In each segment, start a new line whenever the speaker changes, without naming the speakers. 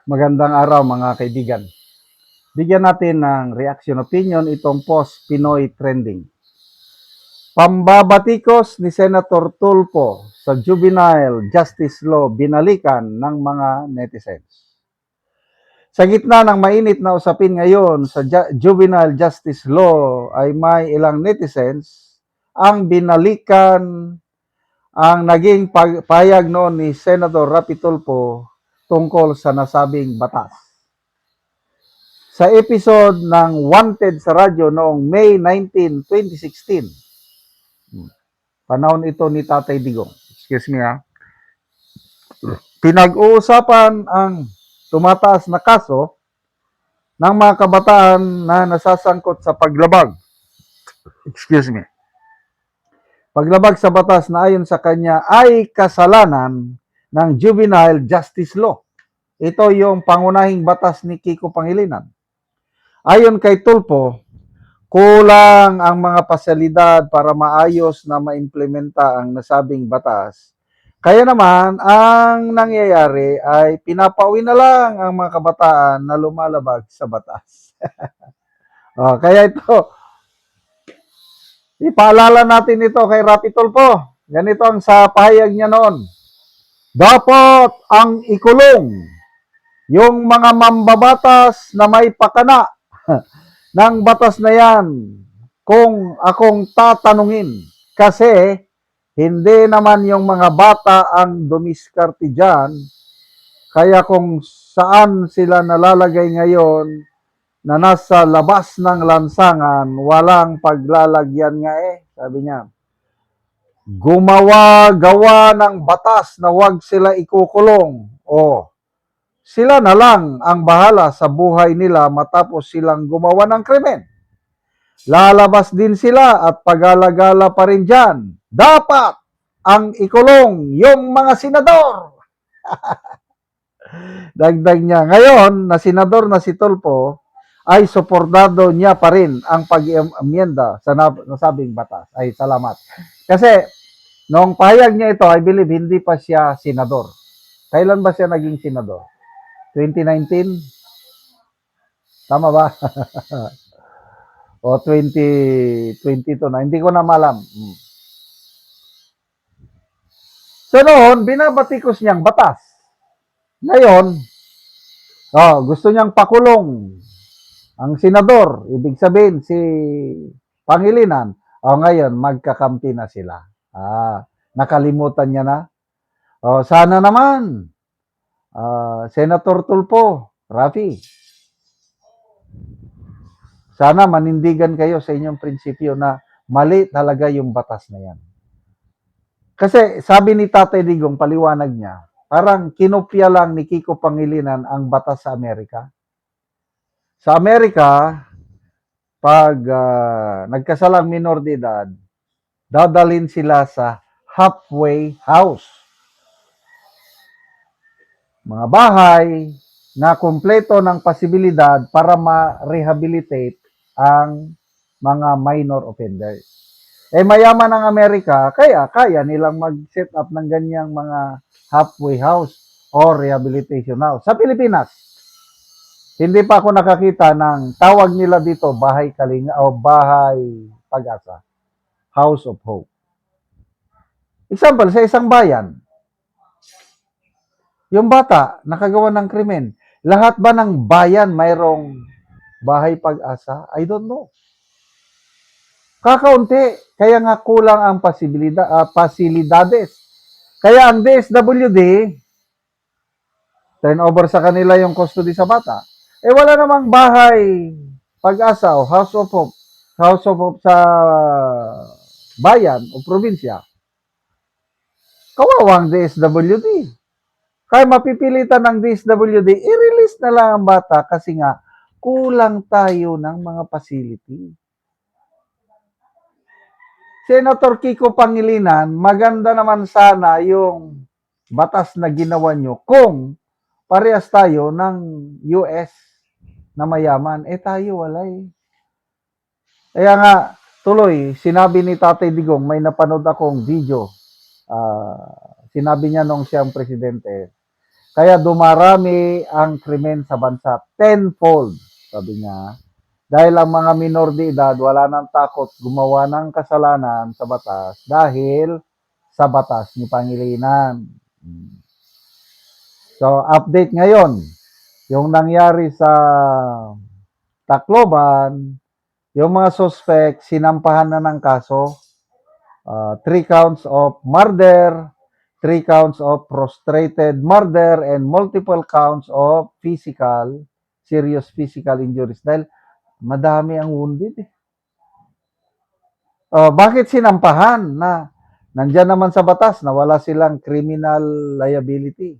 Magandang araw mga kaibigan. Bigyan natin ng reaction opinion itong post Pinoy Trending. Pambabatikos ni Senator Tulfo sa juvenile justice law binalikan ng mga netizens. Sa gitna ng mainit na usapin ngayon sa juvenile justice law ay may ilang netizens ang binalikan ang naging payag noon ni Senator Rapi Tulfo tungkol sa nasabing batas. Sa episode ng Wanted sa radyo noong May 19, 2016. Panahon ito ni Tatay Digong. Excuse me ha. Pinag-uusapan ang tumataas na kaso ng mga kabataan na nasasangkot sa paglabag. Excuse me. Paglabag sa batas na ayon sa kanya ay kasalanan ng juvenile justice law. Ito yung pangunahing batas ni Kiko Pangilinan. Ayon kay Tulfo, kulang ang mga pasilidad para maayos na maimplementa ang nasabing batas. Kaya naman, ang nangyayari ay pinapauwi na lang ang mga kabataan na lumalabag sa batas. Kaya ito, ipaalala natin ito kay Rapi Tulfo. Ganito ang sa pahayag niya noon. Dapat ang ikulong yung mga mambabatas na may pakana ng batas na yan kung akong tatanungin. Kasi hindi naman yung mga bata ang dumiskarte dyan. Kaya kung saan sila nalalagay ngayon na nasa labas ng lansangan, walang paglalagyan nga sabi niya. Gawa ng batas na wag sila ikukulong. Sila na lang ang bahala sa buhay nila matapos silang gumawa ng krimen. Lalabas din sila at pag-alagala pa rin dyan. Dapat ang ikulong yung mga senador. Dagdag niya, ngayon na senador na si Tulfo, ay suportado niya pa rin ang pag-amyenda sa nasabing batas. Ay, salamat. Kasi, noong pahayag niya ito, I believe hindi pa siya senador. Kailan ba siya naging senador? 2019? Tama ba? O 2022 na. Hindi ko na malam. So noon, binabatikos niyang batas. Ngayon, gusto niyang pakulong ang senador. Ibig sabihin, si Pangilinan. Ngayon, magkakampi na sila. Nakalimutan niya na. Sana naman, Senator Tulfo, Rafi, sana manindigan kayo sa inyong prinsipyo na mali talaga yung batas na yan. Kasi sabi ni Tatay Digong, paliwanag niya, parang kinopya lang ni Kiko Pangilinan ang batas sa Amerika. Sa Amerika, pag nagkasalang minor de edad, dadalhin sila sa halfway house. Mga bahay na kumpleto ng posibilidad para ma-rehabilitate ang mga minor offenders. Mayaman ang Amerika, kaya nilang mag-set up ng ganyang mga halfway house or rehabilitation house. Sa Pilipinas, hindi pa ako nakakita ng tawag nila dito bahay kalinga o bahay pag-asa. House of Hope. Example, sa isang bayan, yung bata nakagawa ng krimen, lahat ba ng bayan mayroong bahay pag-asa? I don't know. Kakaunti, kaya nga kulang ang pasilidades. Kaya ang DSWD, turn over sa kanila yung custody sa bata. Wala namang bahay pag-asa o House of Hope sa bayan o probinsya. Kawawang DSWD. Kaya mapipilitan ng DSWD, i-release na lang ang bata kasi nga kulang tayo ng mga facility. Senator Kiko Pangilinan, maganda naman sana yung batas na ginawa nyo kung parehas tayo ng US na mayaman. Tayo wala Kaya nga, tuloy, sinabi ni Tatay Digong, may napanood akong video. Sinabi niya nung siyang presidente, Kaya dumarami ang krimen sa bansa tenfold, sabi niya. Dahil ang mga minor de edad wala nang takot gumawa ng kasalanan sa batas dahil sa batas ni Pangilinan. So, update ngayon, yung nangyari sa Tacloban, yung mga suspect, sinampahan na ng kaso. 3 counts of murder, 3 counts of frustrated murder, and multiple counts of serious physical injuries. Dahil madami ang wounded eh. Bakit sinampahan na nandyan naman sa batas na wala silang criminal liability?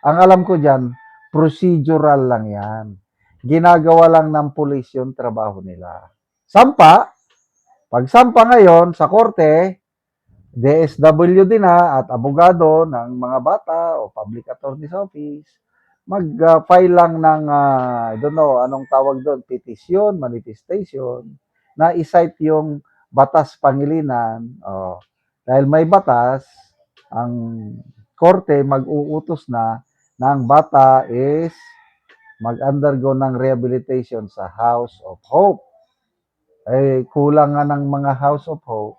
Ang alam ko dyan, procedural lang yan. Ginagawa lang ng pulis yung trabaho nila. Sampa, pag sampa ngayon sa korte, DSWD na at abogado ng mga bata o public attorney's office, mag-file lang ng, I don't know, anong tawag doon, petition, manifestation, na isite yung batas Pangilinan. Dahil may batas, ang korte mag-uutos na ang bata is mag-undergo ng rehabilitation sa House of Hope. Kulang nga ng mga House of Hope.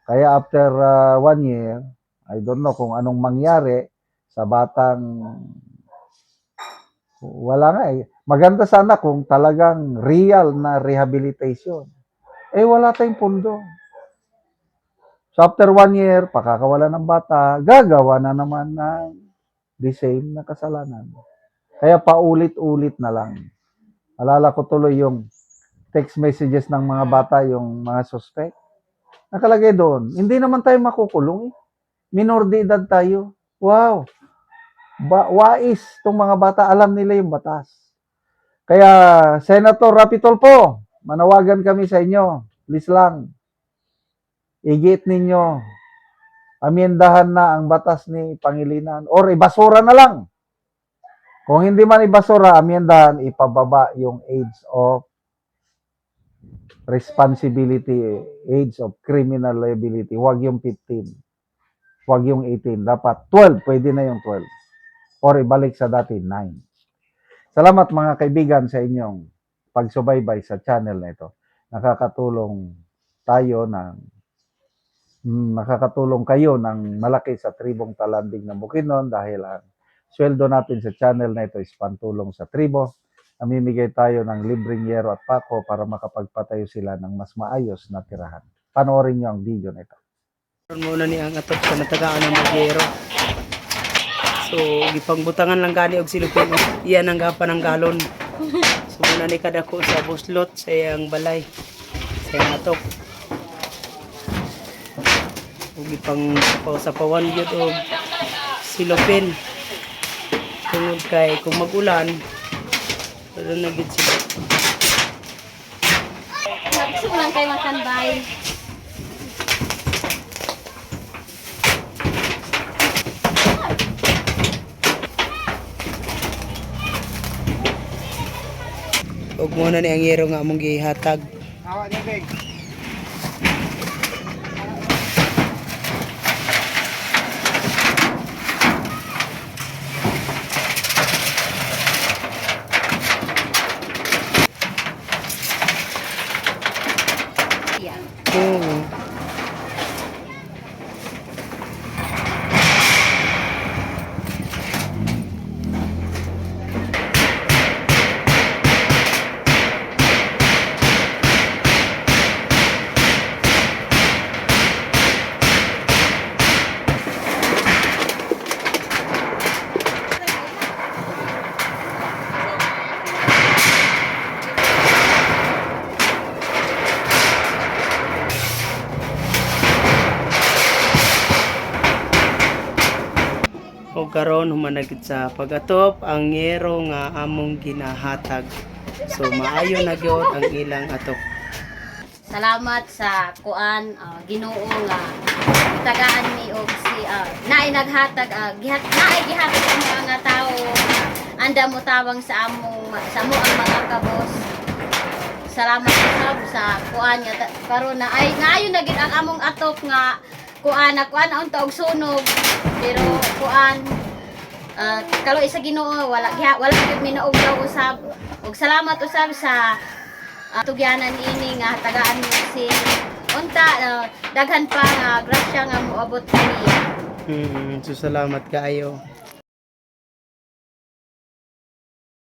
Kaya after 1 year, I don't know kung anong mangyari sa batang wala nga eh. Maganda sana kung talagang real na rehabilitation. Wala tayong pundo. So after 1 year, pakakawala ng bata, gagawa na naman ng the same na kasalanan. Kaya paulit-ulit na lang. Alala ko tuloy yung text messages ng mga bata, yung mga suspect. Nakalagay doon, hindi naman tayo makukulong eh. Minor de edad tayo. Wow! Wais itong mga bata, alam nila yung batas. Kaya, Senator Rapi Tulfo, manawagan kami sa inyo. Please lang, igit ninyo, amiendahan na ang batas ni Pangilinan or ibasura na lang. Kung hindi man ibasura, amiendahan, ipababa yung age of responsibility, age of criminal liability. Huwag yung 15. Huwag yung 18. Dapat 12. Pwede na yung 12. Or ibalik sa dati, 9. Salamat mga kaibigan sa inyong pagsubaybay sa channel na ito. Nakakatulong kayo ng malaki sa tribong Talanding ng Bukidnon dahil ang sweldo natin sa channel na ito is pantulong sa tribo. Namimigay tayo ng libreng yero at pako para makapagpatayo sila ng mas maayos na tirahan. Panoorin nyo ang video na ito.
Muna ni ang atot sa natagaan ng magyero. So, gipangbutangan lang gani og silupin. Iyan ang gapan ng galon. So, muna ni kadako sa buslot sa iyang balay. Sa iyang atok. O gipang sa pawan yun og silupin. Tungod kay kung mag-ulan, wala na gid sila.
Gusto ko lang kayo makanbay.
Ug muna ni ang yero nga among gihatag.
Awa niya, Beg.
Yan.
Oo. O karon humanagit sa pagatop ang yero nga among ginahatag. So maayo na gyud ang ilang atok.
Salamat sa kuan Ginoo nga tagaan mi og si naay naghatag naay gihatag ang mga tao anda mo tawang sa among sa mo ang mga kabos. Salamat sa kuan nga karon na ay naayo na gid ang among atop nga kuan unta og sunog pero kuan kalo isa Ginoo wala gyud minauglaw usab. Ug salamat usab sa tugyanan ini nga tagaan mo si unta daghan pa nga grasya nga moabot kaniya.
So salamat kaayo.